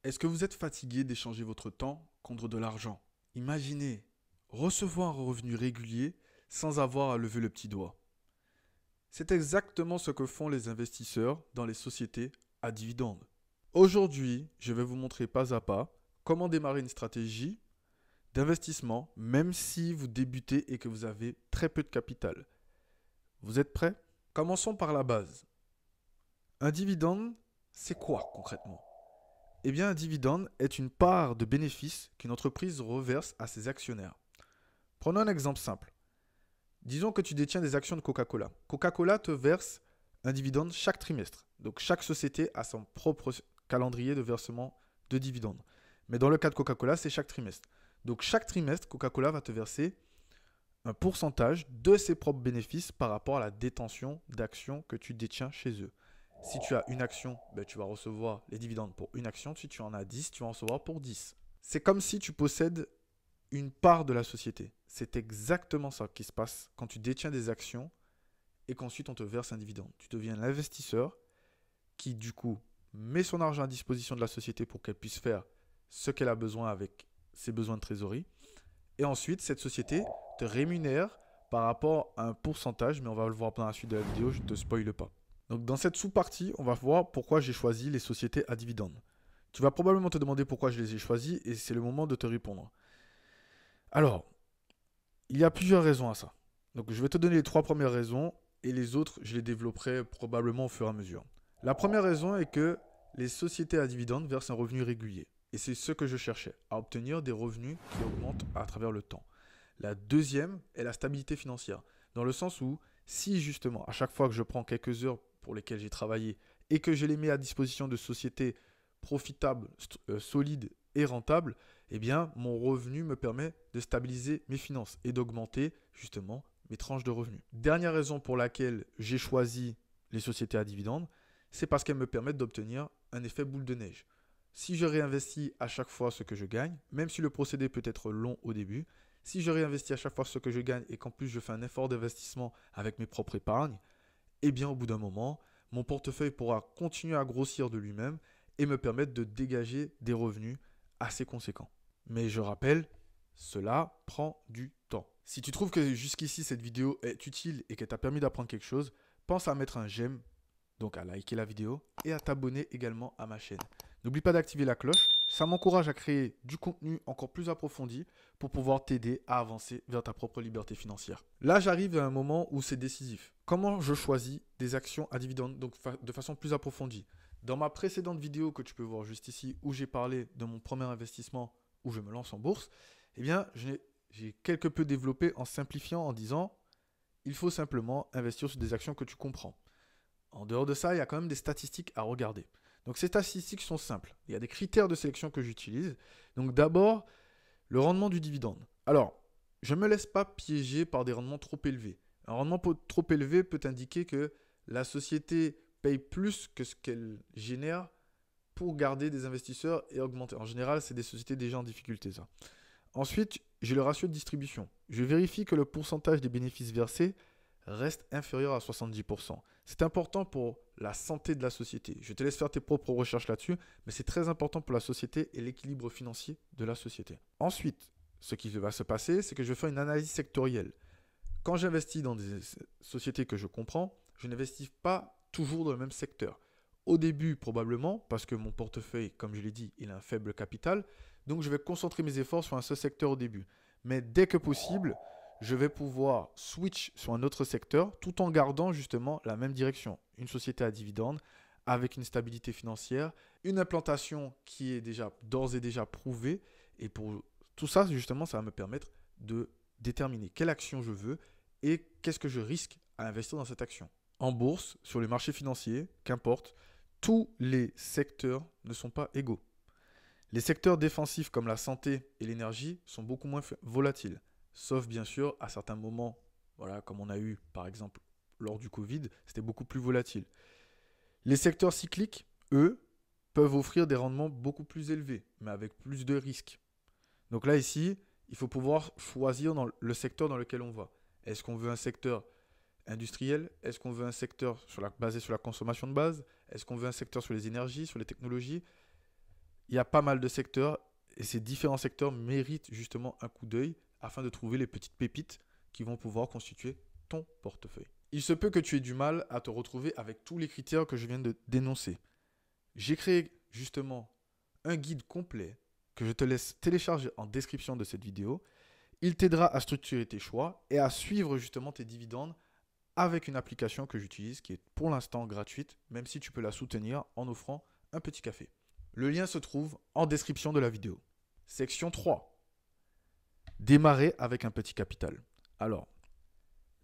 Est-ce que vous êtes fatigué d'échanger votre temps contre de l'argent? Imaginez recevoir un revenu régulier sans avoir à lever le petit doigt. C'est exactement ce que font les investisseurs dans les sociétés à dividendes. Aujourd'hui, je vais vous montrer pas à pas comment démarrer une stratégie d'investissement même si vous débutez et que vous avez très peu de capital. Vous êtes prêts? Commençons par la base. Un dividende, c'est quoi concrètement? Eh bien, un dividende est une part de bénéfice qu'une entreprise reverse à ses actionnaires. Prenons un exemple simple. Disons que tu détiens des actions de Coca-Cola. Coca-Cola te verse un dividende chaque trimestre. Donc chaque société a son propre calendrier de versement de dividendes. Mais dans le cas de Coca-Cola, c'est chaque trimestre. Donc chaque trimestre, Coca-Cola va te verser un pourcentage de ses propres bénéfices par rapport à la détention d'actions que tu détiens chez eux. Si tu as une action, ben, tu vas recevoir les dividendes pour une action. Si tu en as 10, tu vas en recevoir pour 10. C'est comme si tu possèdes une part de la société. C'est exactement ça qui se passe quand tu détiens des actions et qu'ensuite on te verse un dividende. Tu deviens l'investisseur qui du coup met son argent à disposition de la société pour qu'elle puisse faire ce qu'elle a besoin avec ses besoins de trésorerie. Et ensuite, cette société te rémunère par rapport à un pourcentage, mais on va le voir pendant la suite de la vidéo, je ne te spoile pas. Donc dans cette sous-partie, on va voir pourquoi j'ai choisi les sociétés à dividendes. Tu vas probablement te demander pourquoi je les ai choisies et c'est le moment de te répondre. Alors, il y a plusieurs raisons à ça. Donc je vais te donner les 3 premières raisons et les autres, je les développerai probablement au fur et à mesure. La première raison est que les sociétés à dividendes versent un revenu régulier. Et c'est ce que je cherchais, à obtenir des revenus qui augmentent à travers le temps. La deuxième est la stabilité financière, dans le sens où si justement à chaque fois que je prends quelques heures pour lesquelles j'ai travaillé et que je les mets à disposition de sociétés profitables, solides et rentables, eh bien mon revenu me permet de stabiliser mes finances et d'augmenter justement mes tranches de revenus. Dernière raison pour laquelle j'ai choisi les sociétés à dividendes, c'est parce qu'elles me permettent d'obtenir un effet boule de neige. Si je réinvestis à chaque fois ce que je gagne, même si le procédé peut être long au début, si je réinvestis à chaque fois ce que je gagne et qu'en plus je fais un effort d'investissement avec mes propres épargnes, eh bien au bout d'un moment, mon portefeuille pourra continuer à grossir de lui-même et me permettre de dégager des revenus assez conséquents. Mais je rappelle, cela prend du temps. Si tu trouves que jusqu'ici cette vidéo est utile et qu'elle t'a permis d'apprendre quelque chose, pense à mettre un j'aime, donc à liker la vidéo et à t'abonner également à ma chaîne. N'oublie pas d'activer la cloche, ça m'encourage à créer du contenu encore plus approfondi pour pouvoir t'aider à avancer vers ta propre liberté financière. Là, j'arrive à un moment où c'est décisif. Comment je choisis des actions à dividendes donc de façon plus approfondie? Dans ma précédente vidéo que tu peux voir juste ici, où j'ai parlé de mon premier investissement où je me lance en bourse, eh bien, j'ai quelque peu développé en simplifiant en disant il faut simplement investir sur des actions que tu comprends. En dehors de ça, il y a quand même des statistiques à regarder. Donc ces statistiques sont simples. Il y a des critères de sélection que j'utilise. Donc d'abord, le rendement du dividende. Alors, je ne me laisse pas piéger par des rendements trop élevés. Un rendement trop élevé peut indiquer que la société paye plus que ce qu'elle génère pour garder des investisseurs et augmenter. En général, c'est des sociétés déjà en difficulté, ça. Ensuite, j'ai le ratio de distribution. Je vérifie que le pourcentage des bénéfices versés reste inférieur à 70%. C'est important pour la santé de la société. Je te laisse faire tes propres recherches là-dessus, mais c'est très important pour la société et l'équilibre financier de la société. Ensuite, ce qui va se passer, c'est que je vais faire une analyse sectorielle. Quand j'investis dans des sociétés que je comprends, je n'investis pas toujours dans le même secteur. Au début, probablement, parce que mon portefeuille, comme je l'ai dit, il a un faible capital, donc je vais concentrer mes efforts sur un seul secteur au début. Mais dès que possible, je vais pouvoir switch sur un autre secteur tout en gardant justement la même direction. Une société à dividendes avec une stabilité financière, une implantation qui est déjà d'ores et déjà prouvée. Et pour tout ça, justement, ça va me permettre de déterminer quelle action je veux et qu'est-ce que je risque à investir dans cette action. En bourse, sur les marchés financiers, qu'importe, tous les secteurs ne sont pas égaux. Les secteurs défensifs comme la santé et l'énergie sont beaucoup moins volatiles. Sauf bien sûr à certains moments, voilà, comme on a eu par exemple lors du Covid, c'était beaucoup plus volatile. Les secteurs cycliques, eux, peuvent offrir des rendements beaucoup plus élevés, mais avec plus de risques. Donc là ici, il faut pouvoir choisir dans le secteur dans lequel on va. Est-ce qu'on veut un secteur industriel? Est-ce qu'on veut un secteur basé sur la consommation de base? Est-ce qu'on veut un secteur sur les énergies, sur les technologies? Il y a pas mal de secteurs et ces différents secteurs méritent justement un coup d'œil afin de trouver les petites pépites qui vont pouvoir constituer ton portefeuille. Il se peut que tu aies du mal à te retrouver avec tous les critères que je viens de dénoncer. J'ai créé justement un guide complet que je te laisse télécharger en description de cette vidéo. Il t'aidera à structurer tes choix et à suivre justement tes dividendes avec une application que j'utilise qui est pour l'instant gratuite, même si tu peux la soutenir en offrant un petit café. Le lien se trouve en description de la vidéo. Section 3. Démarrer avec un petit capital. Alors,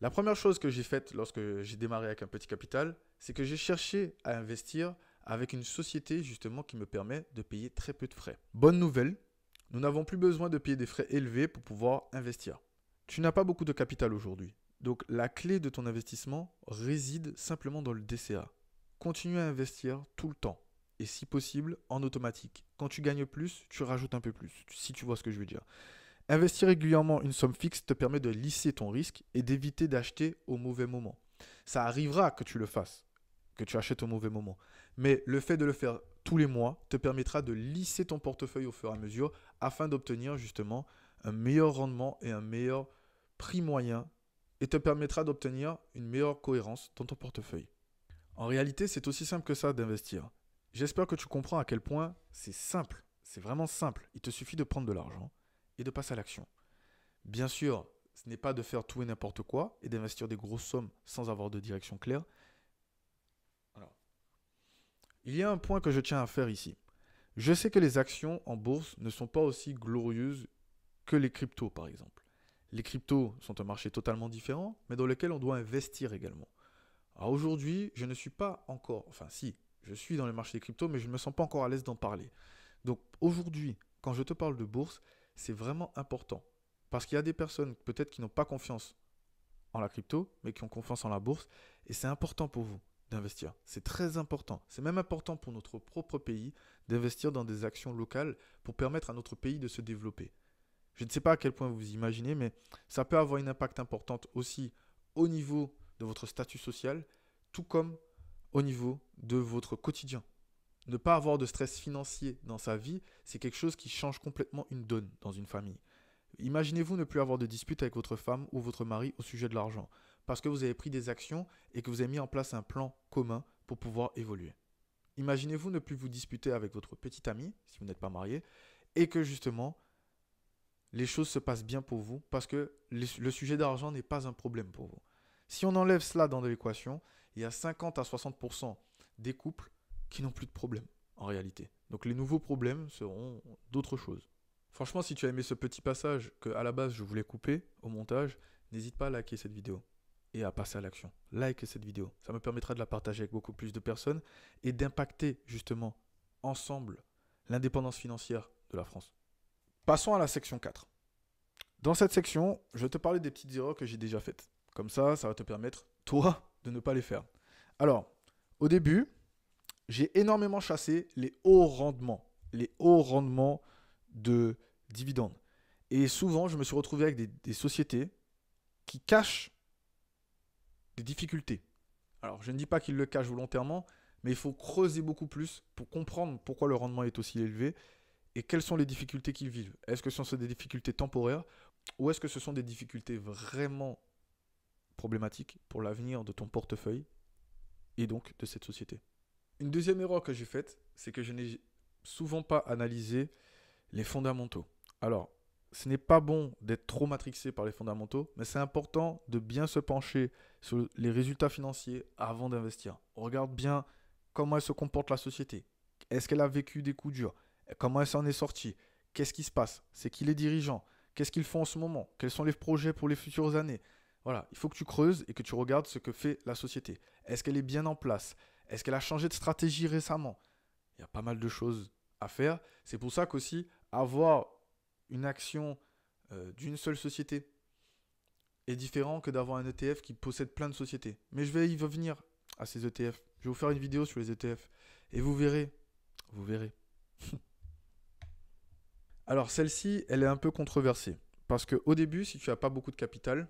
la première chose que j'ai faite lorsque j'ai démarré avec un petit capital, c'est que j'ai cherché à investir avec une société justement qui me permet de payer très peu de frais. Bonne nouvelle, nous n'avons plus besoin de payer des frais élevés pour pouvoir investir. Tu n'as pas beaucoup de capital aujourd'hui. Donc la clé de ton investissement réside simplement dans le DCA. Continue à investir tout le temps et si possible en automatique. Quand tu gagnes plus, tu rajoutes un peu plus, si tu vois ce que je veux dire. Investir régulièrement une somme fixe te permet de lisser ton risque et d'éviter d'acheter au mauvais moment. Ça arrivera que tu le fasses, que tu achètes au mauvais moment. Mais le fait de le faire tous les mois te permettra de lisser ton portefeuille au fur et à mesure afin d'obtenir justement un meilleur rendement et un meilleur prix moyen et te permettra d'obtenir une meilleure cohérence dans ton portefeuille. En réalité, c'est aussi simple que ça d'investir. J'espère que tu comprends à quel point c'est simple, c'est vraiment simple. Il te suffit de prendre de l'argent et de passer à l'action. Bien sûr, ce n'est pas de faire tout et n'importe quoi et d'investir des grosses sommes sans avoir de direction claire. Alors, il y a un point que je tiens à faire ici. Je sais que les actions en bourse ne sont pas aussi glorieuses que les cryptos, par exemple. Les cryptos sont un marché totalement différent, mais dans lequel on doit investir également. Alors aujourd'hui, je ne suis pas encore, enfin si, je suis dans le marché des cryptos, mais je ne me sens pas encore à l'aise d'en parler. Donc aujourd'hui, quand je te parle de bourse, c'est vraiment important. Parce qu'il y a des personnes peut-être qui n'ont pas confiance en la crypto, mais qui ont confiance en la bourse. Et c'est important pour vous d'investir. C'est très important. C'est même important pour notre propre pays d'investir dans des actions locales pour permettre à notre pays de se développer. Je ne sais pas à quel point vous imaginez, mais ça peut avoir un impact important aussi au niveau de votre statut social, tout comme au niveau de votre quotidien. Ne pas avoir de stress financier dans sa vie, c'est quelque chose qui change complètement une donne dans une famille. Imaginez-vous ne plus avoir de dispute avec votre femme ou votre mari au sujet de l'argent, parce que vous avez pris des actions et que vous avez mis en place un plan commun pour pouvoir évoluer. Imaginez-vous ne plus vous disputer avec votre petit ami, si vous n'êtes pas marié, et que justement, les choses se passent bien pour vous, parce que le sujet d'argent n'est pas un problème pour vous. Si on enlève cela dans l'équation, il y a 50 à 60% des couples qui n'ont plus de problème en réalité. Donc les nouveaux problèmes seront d'autres choses. Franchement, si tu as aimé ce petit passage que à la base je voulais couper au montage, n'hésite pas à liker cette vidéo et à passer à l'action. Like cette vidéo, ça me permettra de la partager avec beaucoup plus de personnes et d'impacter justement ensemble l'indépendance financière de la France. Passons à la section 4. Dans cette section, je vais te parler des petites erreurs que j'ai déjà faites. Comme ça va te permettre, toi, de ne pas les faire. Alors, au début, j'ai énormément chassé les hauts rendements de dividendes. Et souvent, je me suis retrouvé avec des sociétés qui cachent des difficultés. Alors, je ne dis pas qu'ils le cachent volontairement, mais il faut creuser beaucoup plus pour comprendre pourquoi le rendement est aussi élevé et quelles sont les difficultés qu'ils vivent. Est-ce que ce sont des difficultés temporaires ou est-ce que ce sont des difficultés vraiment problématiques pour l'avenir de ton portefeuille et donc de cette société? Une deuxième erreur que j'ai faite, c'est que je n'ai souvent pas analysé les fondamentaux. Alors, ce n'est pas bon d'être trop matrixé par les fondamentaux, mais c'est important de bien se pencher sur les résultats financiers avant d'investir. On regarde bien comment elle se comporte la société. Est-ce qu'elle a vécu des coups durs? Comment elle s'en est sortie? Qu'est-ce qui se passe? C'est qui les dirigeants? Qu'est-ce qu'ils font en ce moment? Quels sont les projets pour les futures années? Voilà, il faut que tu creuses et que tu regardes ce que fait la société. Est-ce qu'elle est bien en place? Est-ce qu'elle a changé de stratégie récemment? Il y a pas mal de choses à faire. C'est pour ça qu'aussi, avoir une action d'une seule société est différent que d'avoir un ETF qui possède plein de sociétés. Mais je vais y revenir à ces ETF. Je vais vous faire une vidéo sur les ETF. Et vous verrez. Vous verrez. Alors, celle-ci, elle est un peu controversée. Parce qu'au début, si tu n'as pas beaucoup de capital,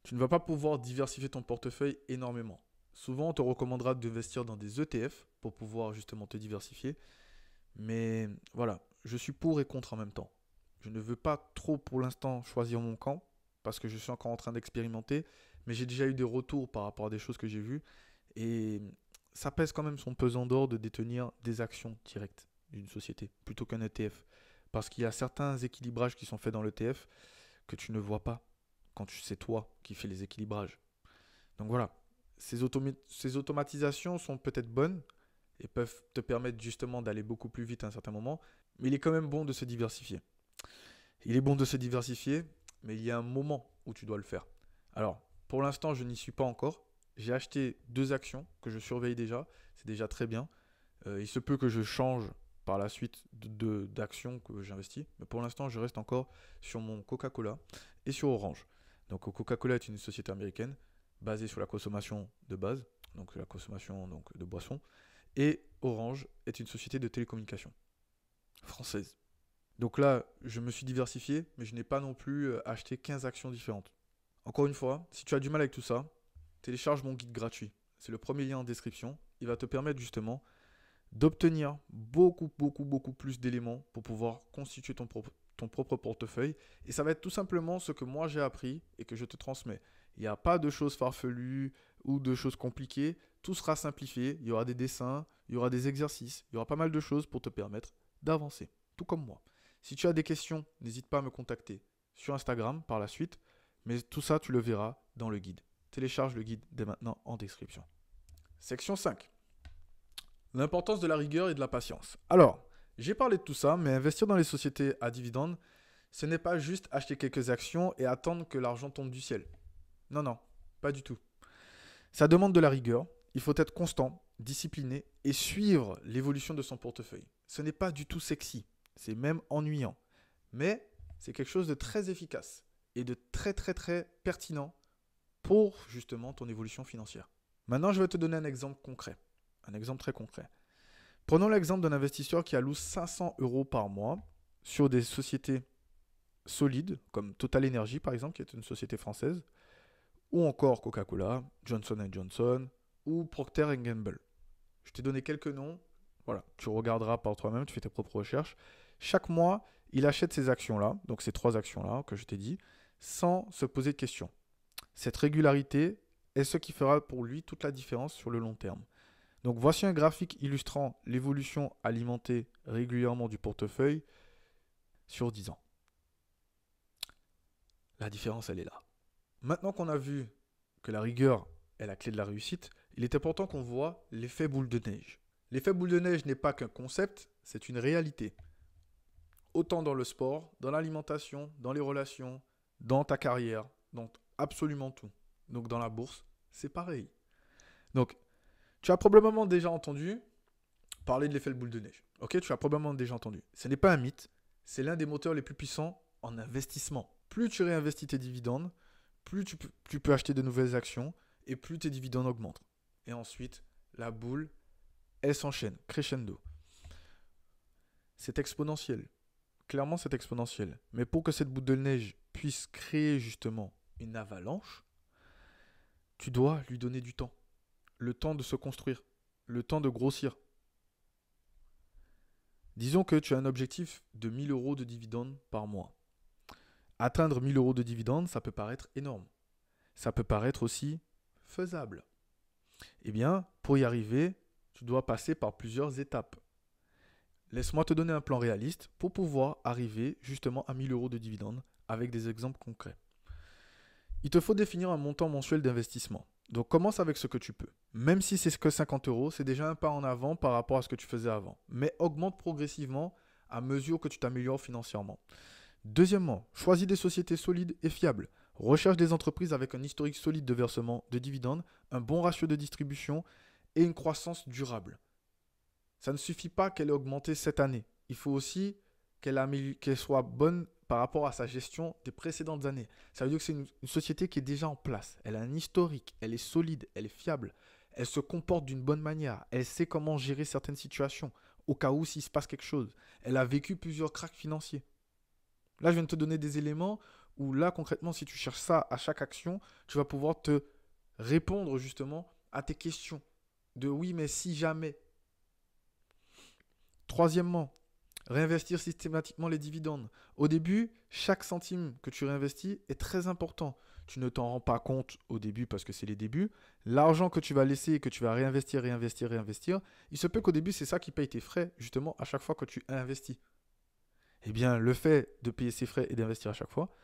tu ne vas pas pouvoir diversifier ton portefeuille énormément. Souvent, on te recommandera d'investir dans des ETF pour pouvoir justement te diversifier. Mais voilà, je suis pour et contre en même temps. Je ne veux pas trop pour l'instant choisir mon camp parce que je suis encore en train d'expérimenter, mais j'ai déjà eu des retours par rapport à des choses que j'ai vues et ça pèse quand même son pesant d'or de détenir des actions directes d'une société plutôt qu'un ETF. Parce qu'il y a certains équilibrages qui sont faits dans l'ETF que tu ne vois pas quand c'est toi qui fais les équilibrages. Donc voilà, ces automatisations sont peut-être bonnes et peuvent te permettre justement d'aller beaucoup plus vite à un certain moment, mais il est quand même bon de se diversifier. Il est bon de se diversifier, mais il y a un moment où tu dois le faire. Alors, pour l'instant, je n'y suis pas encore. J'ai acheté 2 actions que je surveille déjà. C'est déjà très bien. Il se peut que je change par la suite d'actions que j'investis. Mais pour l'instant, je reste encore sur mon Coca-Cola et sur Orange. Donc, Coca-Cola est une société américaine basée sur la consommation de base, donc la consommation de boissons. Et Orange est une société de télécommunications française. Donc là, je me suis diversifié, mais je n'ai pas non plus acheté 15 actions différentes. Encore une fois, si tu as du mal avec tout ça, télécharge mon guide gratuit. C'est le premier lien en description. Il va te permettre justement d'obtenir beaucoup plus d'éléments pour pouvoir constituer ton propre portefeuille. Et ça va être tout simplement ce que moi j'ai appris et que je te transmets. Il n'y a pas de choses farfelues ou de choses compliquées. Tout sera simplifié. Il y aura des dessins, il y aura des exercices, il y aura pas mal de choses pour te permettre d'avancer, tout comme moi. Si tu as des questions, n'hésite pas à me contacter sur Instagram par la suite. Mais tout ça, tu le verras dans le guide. Télécharge le guide dès maintenant en description. Section 5. L'importance de la rigueur et de la patience. Alors, j'ai parlé de tout ça, mais investir dans les sociétés à dividendes, ce n'est pas juste acheter quelques actions et attendre que l'argent tombe du ciel. Non, pas du tout. Ça demande de la rigueur, il faut être constant, discipliné et suivre l'évolution de son portefeuille. Ce n'est pas du tout sexy, c'est même ennuyant. Mais c'est quelque chose de très efficace et de très pertinent pour justement ton évolution financière. Maintenant, je vais te donner un exemple concret. Un exemple très concret. Prenons l'exemple d'un investisseur qui alloue 500 € par mois sur des sociétés solides, comme Total Energy par exemple, qui est une société française, ou encore Coca-Cola, Johnson & Johnson, ou Procter & Gamble. Je t'ai donné quelques noms, voilà, tu regarderas par toi-même, tu fais tes propres recherches. Chaque mois, il achète ces actions-là, donc ces 3 actions-là que je t'ai dit, sans se poser de questions. Cette régularité est ce qui fera pour lui toute la différence sur le long terme. Donc voici un graphique illustrant l'évolution alimentée régulièrement du portefeuille sur 10 ans. La différence, elle est là. Maintenant qu'on a vu que la rigueur est la clé de la réussite, il est important qu'on voit l'effet boule de neige. L'effet boule de neige n'est pas qu'un concept, c'est une réalité. Autant dans le sport, dans l'alimentation, dans les relations, dans ta carrière, dans absolument tout. Donc dans la bourse, c'est pareil. Donc, tu as probablement déjà entendu parler de l'effet boule de neige. Ok, tu as probablement déjà entendu. Ce n'est pas un mythe, c'est l'un des moteurs les plus puissants en investissement. Plus tu réinvestis tes dividendes, plus tu peux acheter de nouvelles actions et plus tes dividendes augmentent. Et ensuite, la boule, elle s'enchaîne, crescendo. C'est exponentiel. Clairement, c'est exponentiel. Mais pour que cette boule de neige puisse créer justement une avalanche, tu dois lui donner du temps. Le temps de se construire, le temps de grossir. Disons que tu as un objectif de 1 000 € de dividendes par mois. Atteindre 1 000 € de dividendes, ça peut paraître énorme. Ça peut paraître aussi faisable. Eh bien, pour y arriver, tu dois passer par plusieurs étapes. Laisse-moi te donner un plan réaliste pour pouvoir arriver justement à 1 000 € de dividendes avec des exemples concrets. Il te faut définir un montant mensuel d'investissement. Donc commence avec ce que tu peux. Même si c'est que 50 €, c'est déjà un pas en avant par rapport à ce que tu faisais avant. Mais augmente progressivement à mesure que tu t'améliores financièrement. Deuxièmement, choisis des sociétés solides et fiables. Recherche des entreprises avec un historique solide de versement de dividendes, un bon ratio de distribution et une croissance durable. Ça ne suffit pas qu'elle ait augmenté cette année. Il faut aussi qu'elle soit bonne par rapport à sa gestion des précédentes années. Ça veut dire que c'est une société qui est déjà en place. Elle a un historique, elle est solide, elle est fiable. Elle se comporte d'une bonne manière. Elle sait comment gérer certaines situations au cas où s'il se passe quelque chose. Elle a vécu plusieurs cracks financiers. Là, je viens de te donner des éléments où là, concrètement, si tu cherches ça à chaque action, tu vas pouvoir te répondre justement à tes questions. De oui, mais si jamais. Troisièmement, réinvestir systématiquement les dividendes. Au début, chaque centime que tu réinvestis est très important. Tu ne t'en rends pas compte au début parce que c'est les débuts. L'argent que tu vas laisser et que tu vas réinvestir, il se peut qu'au début, c'est ça qui paye tes frais, justement, à chaque fois que tu investis. Eh bien, le fait de payer ses frais et d'investir à chaque fois,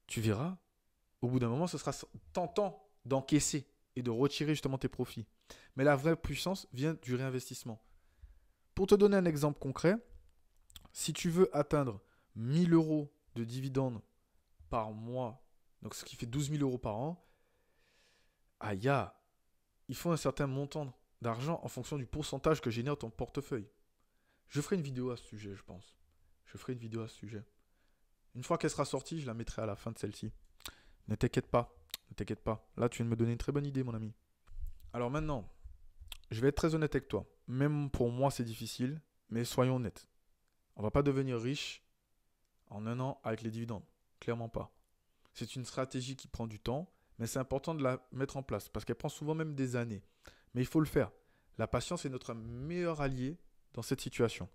tu verras, au bout d'un moment, ce sera tentant d'encaisser et de retirer justement tes profits. Mais la vraie puissance vient du réinvestissement. Pour te donner un exemple concret, si tu veux atteindre 1000 euros de dividendes par mois, donc ce qui fait 12 000 euros par an, il faut un certain montant d'argent en fonction du pourcentage que génère ton portefeuille. Je ferai une vidéo à ce sujet, je pense. Une fois qu'elle sera sortie, je la mettrai à la fin de celle-ci. Ne t'inquiète pas. Là, tu viens de me donner une très bonne idée, mon ami. Alors maintenant, je vais être très honnête avec toi. Même pour moi, c'est difficile, mais soyons honnêtes. On ne va pas devenir riche en un an avec les dividendes. Clairement pas. C'est une stratégie qui prend du temps, mais c'est important de la mettre en place parce qu'elle prend souvent même des années. Mais il faut le faire. La patience est notre meilleur allié dans cette situation.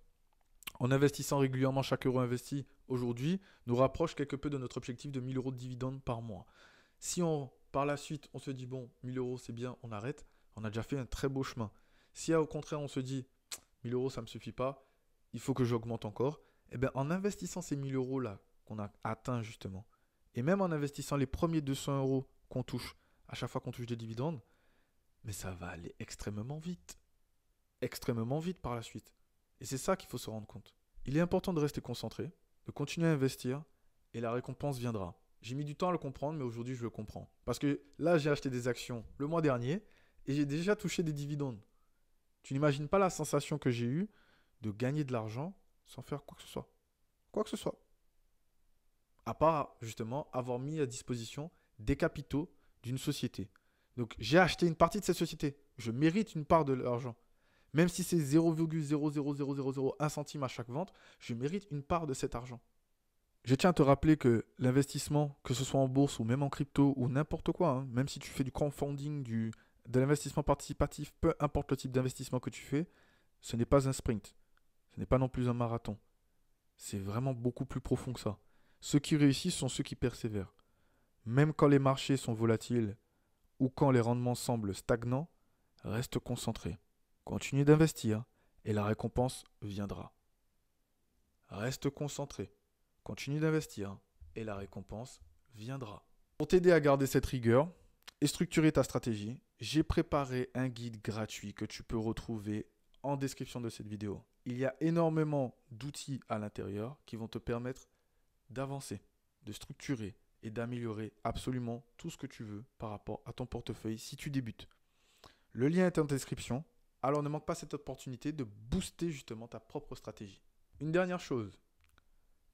En investissant régulièrement, chaque euro investi aujourd'hui nous rapproche quelque peu de notre objectif de 1000 euros de dividendes par mois. Si par la suite, on se dit, bon, 1000 euros c'est bien, on arrête, on a déjà fait un très beau chemin. Si au contraire, on se dit, 1000 euros ça ne me suffit pas, il faut que j'augmente encore, eh bien, en investissant ces 1000 euros là qu'on a atteint justement, et même en investissant les premiers 200 euros qu'on touche à chaque fois qu'on touche des dividendes, mais ça va aller extrêmement vite par la suite. Et c'est ça qu'il faut se rendre compte. Il est important de rester concentré, de continuer à investir, et la récompense viendra. J'ai mis du temps à le comprendre, mais aujourd'hui je le comprends. Parce que là, j'ai acheté des actions le mois dernier, et j'ai déjà touché des dividendes. Tu n'imagines pas la sensation que j'ai eue de gagner de l'argent sans faire quoi que ce soit. Quoi que ce soit. À part, justement, avoir mis à disposition des capitaux d'une société. Donc, j'ai acheté une partie de cette société. Je mérite une part de l'argent. Même si c'est 0,00001 centime à chaque vente, je mérite une part de cet argent. Je tiens à te rappeler que l'investissement, que ce soit en bourse ou même en crypto ou n'importe quoi, hein, même si tu fais du crowdfunding, de l'investissement participatif, peu importe le type d'investissement que tu fais, ce n'est pas un sprint. Ce n'est pas non plus un marathon. C'est vraiment beaucoup plus profond que ça. Ceux qui réussissent sont ceux qui persévèrent. Même quand les marchés sont volatiles ou quand les rendements semblent stagnants, reste concentré. Continue d'investir et la récompense viendra. Reste concentré. Continue d'investir et la récompense viendra. Pour t'aider à garder cette rigueur et structurer ta stratégie, j'ai préparé un guide gratuit que tu peux retrouver en description de cette vidéo. Il y a énormément d'outils à l'intérieur qui vont te permettre d'avancer, de structurer et d'améliorer absolument tout ce que tu veux par rapport à ton portefeuille si tu débutes. Le lien est en description, alors ne manque pas cette opportunité de booster justement ta propre stratégie. Une dernière chose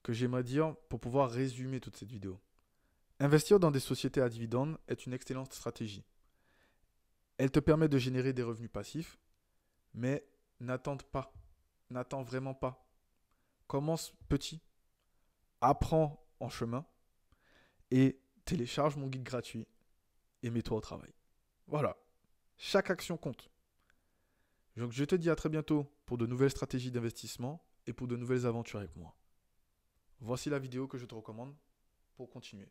que j'aimerais dire pour pouvoir résumer toute cette vidéo. Investir dans des sociétés à dividendes est une excellente stratégie. Elle te permet de générer des revenus passifs, mais n'attends vraiment pas. Commence petit, apprends en chemin et télécharge mon guide gratuit et mets-toi au travail. Voilà, chaque action compte. Donc je te dis à très bientôt pour de nouvelles stratégies d'investissement et pour de nouvelles aventures avec moi. Voici la vidéo que je te recommande pour continuer.